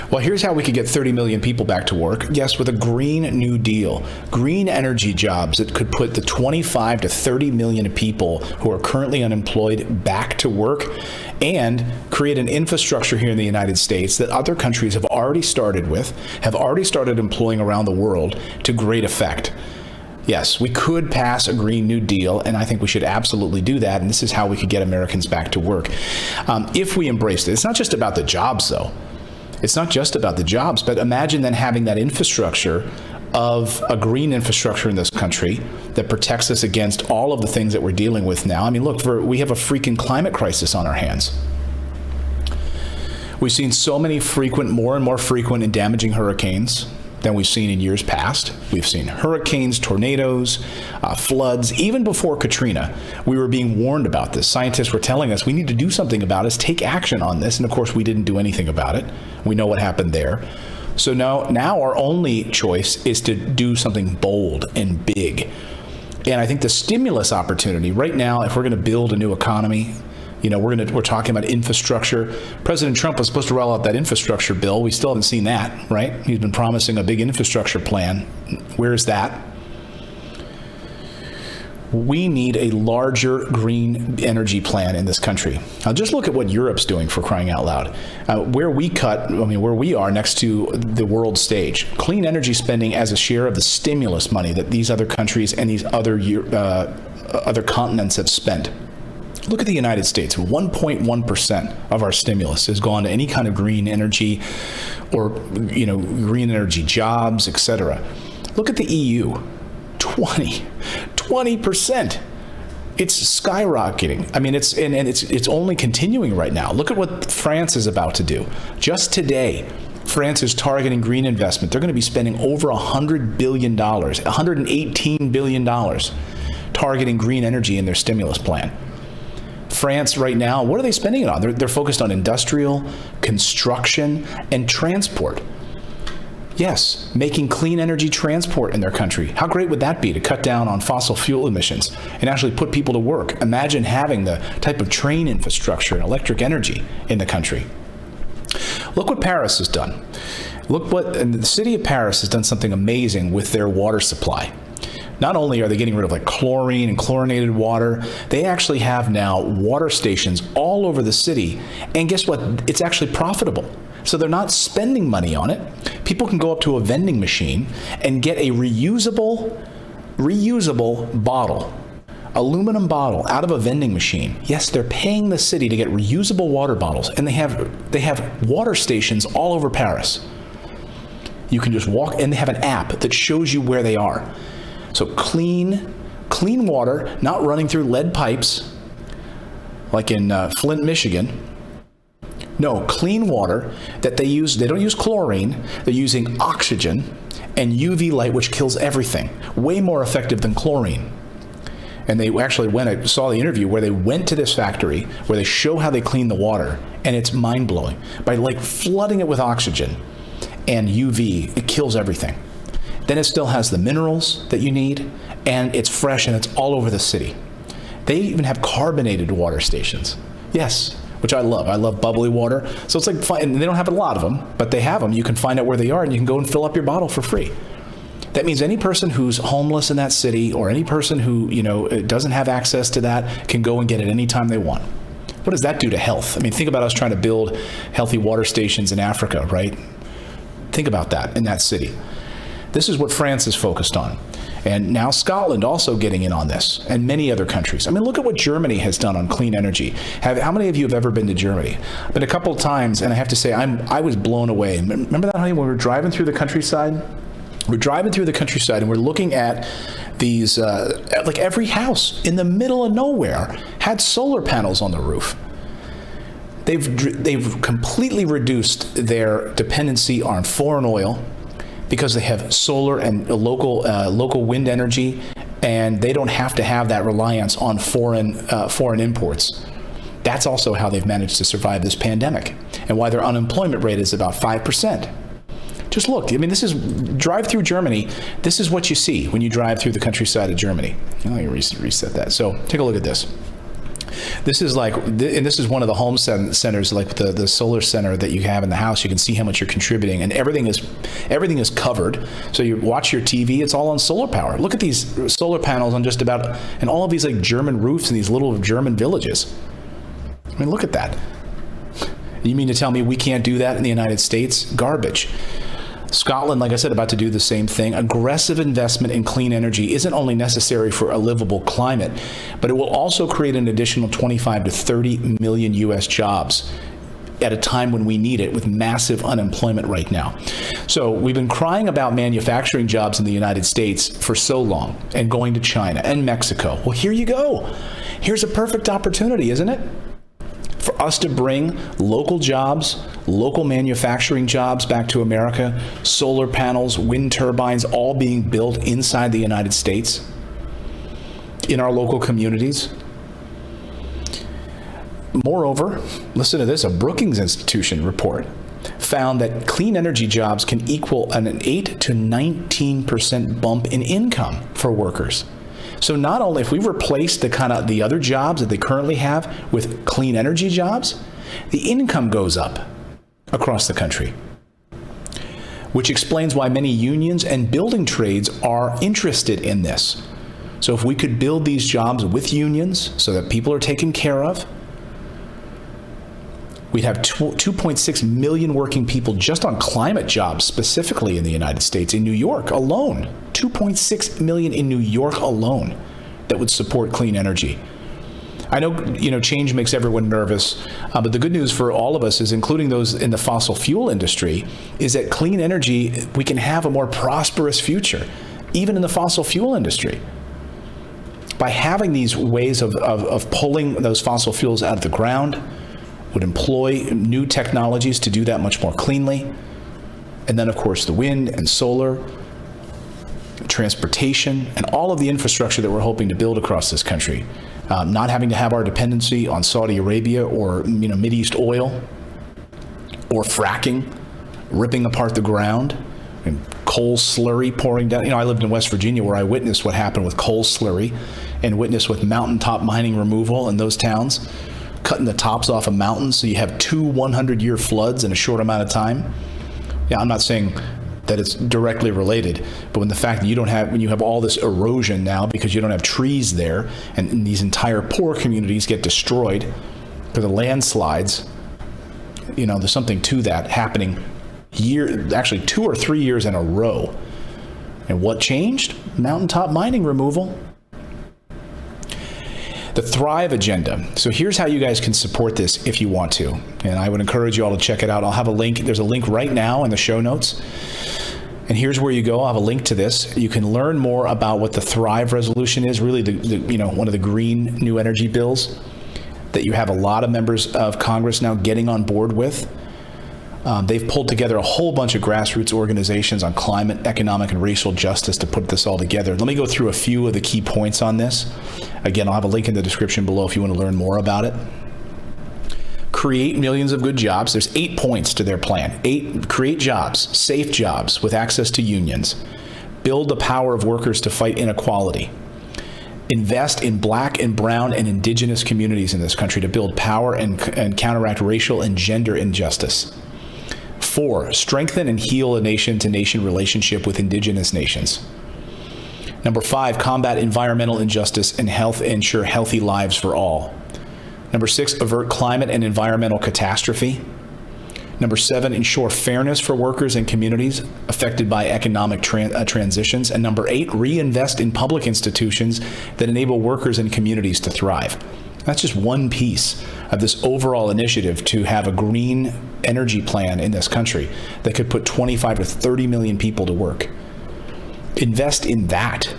Well, here's how we could get 30 million people back to work. Yes, with a Green New Deal, green energy jobs that could put the 25 to 30 million people who are currently unemployed back to work, and create an infrastructure here in the United States that other countries have already started employing around the world to great effect. Yes, we could pass a Green New Deal, and I think we should absolutely do that, and this is how we could get Americans back to work. If we embraced it. It's not just about the jobs, though. It's not just about the jobs, but imagine then having that infrastructure of a green infrastructure in this country that protects us against all of the things that we're dealing with now. I mean, look, we have a freaking climate crisis on our hands. We've seen so many more and more frequent and damaging hurricanes than we've seen in years past. We've seen hurricanes, tornadoes, floods. Even before Katrina, we were being warned about this. Scientists were telling us we need to do something about this, take action on this. And of course, we didn't do anything about it. We know what happened there. So now our only choice is to do something bold and big. And I think the stimulus opportunity right now, if we're going to build a new economy, we're talking about infrastructure. President Trump was supposed to roll out that infrastructure bill. We still haven't seen that, right? He's been promising a big infrastructure plan. Where is that? We need a larger green energy plan in this country. Now, just look at what Europe's doing, for crying out loud. Where we are next to the world stage, clean energy spending as a share of the stimulus money that these other countries and these other continents have spent. Look at the United States. 1.1% of our stimulus has gone to any kind of green energy or, green energy jobs, etc. Look at the EU. 20%. It's skyrocketing. I mean, it's only continuing right now. Look at what France is about to do. Just today, France is targeting green investment. They're going to be spending over $100 billion, $118 billion targeting green energy in their stimulus plan. France right now, what are they spending it on? They're focused on industrial, construction, and transport. Yes, making clean energy transport in their country. How great would that be to cut down on fossil fuel emissions and actually put people to work? Imagine having the type of train infrastructure and electric energy in the country. Look what Paris has done. And the city of Paris has done something amazing with their water supply. Not only are they getting rid of chlorine and chlorinated water, they actually have now water stations all over the city. And guess what? It's actually profitable. So they're not spending money on it. People can go up to a vending machine and get a reusable bottle, aluminum bottle out of a vending machine. Yes, they're paying the city to get reusable water bottles, and they have water stations all over Paris. You can just walk, and they have an app that shows you where they are. So clean water, not running through lead pipes like in Flint, Michigan. No, clean water that they use. They don't use chlorine. They're using oxygen and UV light, which kills everything. Way more effective than chlorine. And they actually I saw the interview where they went to this factory where they show how they clean the water, and it's mind-blowing. By flooding it with oxygen and UV, it kills everything. Then it still has the minerals that you need, and it's fresh, and it's all over the city. They even have carbonated water stations. Yes, which I love. I love bubbly water. So it's fun, and they don't have a lot of them, but they have them. You can find out where they are, and you can go and fill up your bottle for free. That means any person who's homeless in that city, or any person who doesn't have access to that, can go and get it anytime they want. What does that do to health? I mean, think about us trying to build healthy water stations in Africa, right? Think about that in that city. This is what France is focused on. And now Scotland also getting in on this, and many other countries. I mean, look at what Germany has done on clean energy. How many of you have ever been to Germany? I've been a couple of times, and I have to say, I was blown away. Remember that, honey, when we were driving through the countryside? We're driving through the countryside, and we're looking at these, every house in the middle of nowhere had solar panels on the roof. They've completely reduced their dependency on foreign oil, because they have solar and local wind energy, and they don't have to have that reliance on foreign imports. That's also how they've managed to survive this pandemic, and why their unemployment rate is about 5%. Just look. I mean, drive through Germany. This is what you see when you drive through the countryside of Germany. Let me reset that. So take a look at this. This is like, and this is one of the home centers, like the solar center that you have in the house. You can see how much you're contributing, and everything is covered. So you watch your TV, it's all on solar power. Look at these solar panels on just about, and all of these like German roofs in these little German villages. I mean, look at that. You mean to tell me we can't do that in the United States? Garbage. Scotland, like I said, about to do the same thing. Aggressive investment in clean energy isn't only necessary for a livable climate, but it will also create an additional 25 to 30 million U.S. jobs at a time when we need it, with massive unemployment right now. So we've been crying about manufacturing jobs in the United States for so long, and going to China and Mexico. Well, here you go. Here's a perfect opportunity, isn't it? For us to bring local jobs, local manufacturing jobs back to America, solar panels, wind turbines, all being built inside the United States, in our local communities. Moreover, listen to this, a Brookings Institution report found that clean energy jobs can equal an 8 to 19% bump in income for workers. So not only if we replace the other jobs that they currently have with clean energy jobs, the income goes up across the country, which explains why many unions and building trades are interested in this. So if we could build these jobs with unions so that people are taken care of, we'd have 2.6 million working people just on climate jobs, specifically in the United States, in New York alone. 2.6 million in New York alone that would support clean energy. I know, change makes everyone nervous, but the good news for all of us is, including those in the fossil fuel industry, is that clean energy, we can have a more prosperous future, even in the fossil fuel industry. By having these ways of pulling those fossil fuels out of the ground, would employ new technologies to do that much more cleanly. And then, of course, the wind and solar, transportation, and all of the infrastructure that we're hoping to build across this country. Not having to have our dependency on Saudi Arabia or Mideast oil, or fracking, ripping apart the ground, and coal slurry pouring down. I lived in West Virginia, where I witnessed what happened with coal slurry, and witnessed with mountaintop mining removal in those towns, cutting the tops off of mountains so you have 2 100-year floods in a short amount of time. Yeah, I'm not saying that it's directly related, but when the fact that when you have all this erosion now because you don't have trees there, and these entire poor communities get destroyed because of landslides, there's something to that happening actually 2 or 3 years in a row. And what changed? Mountaintop mining removal. The Thrive Agenda. So here's how you guys can support this if you want to. And I would encourage you all to check it out. I'll have a link. There's a link right now in the show notes. And here's where you go. I'll have a link to this. You can learn more about what the Thrive Resolution is, really one of the green new energy bills that you have a lot of members of Congress now getting on board with. They've pulled together a whole bunch of grassroots organizations on climate, economic, and racial justice to put this all together. Let me go through a few of the key points on this. Again, I'll have a link in the description below if you want to learn more about it. Create millions of good jobs. There's 8 points to their plan. 8, create jobs, safe jobs with access to unions. Build the power of workers to fight inequality. Invest in Black and Brown and Indigenous communities in this country to build power and counteract racial and gender injustice. 4, strengthen and heal a nation-to-nation relationship with indigenous nations. Number 5, combat environmental injustice and ensure healthy lives for all. Number 6, avert climate and environmental catastrophe. Number 7, ensure fairness for workers and communities affected by economic transitions. And number 8, reinvest in public institutions that enable workers and communities to thrive. That's just one piece of this overall initiative to have a green energy plan in this country that could put 25 to 30 million people to work. Invest in that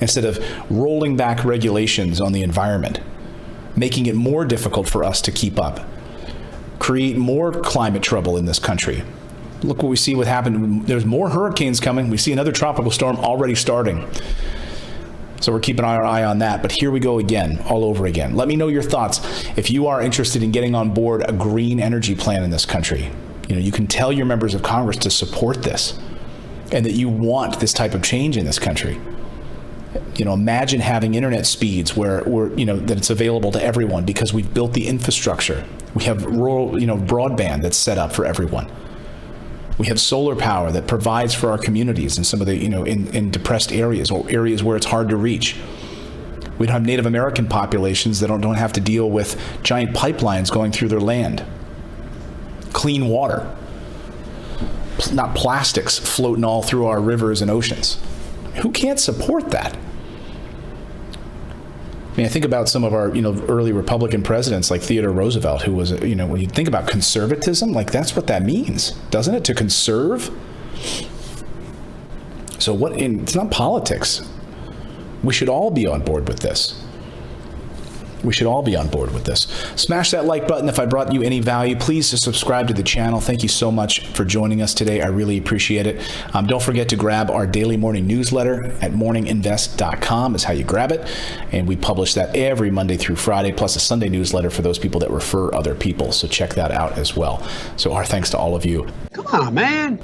instead of rolling back regulations on the environment, making it more difficult for us to keep up, create more climate trouble in this country. Look what we see what happened. There's more hurricanes coming. We see another tropical storm already starting. So we're keeping our eye on that. But here we go again, all over again. Let me know your thoughts. If you are interested in getting on board a green energy plan in this country, you can tell your members of Congress to support this and that you want this type of change in this country. imagine having internet speeds where that it's available to everyone because we've built the infrastructure. We have rural, broadband that's set up for everyone. We have solar power that provides for our communities in some of the, in depressed areas or areas where it's hard to reach. We don't have Native American populations that don't have to deal with giant pipelines going through their land. Clean water, not plastics floating all through our rivers and oceans. Who can't support that? I mean, I think about some of our, early Republican presidents like Theodore Roosevelt, who was, when you think about conservatism, like that's what that means, doesn't it? To conserve. So it's not politics. We should all be on board with this. We should all be on board with this. Smash that like button if I brought you any value. Please subscribe to the channel. Thank you so much for joining us today. I really appreciate it. Don't forget to grab our daily morning newsletter at morninginvest.com is how you grab it. And we publish that every Monday through Friday, plus a Sunday newsletter for those people that refer other people. So check that out as well. So our thanks to all of you. Come on, man.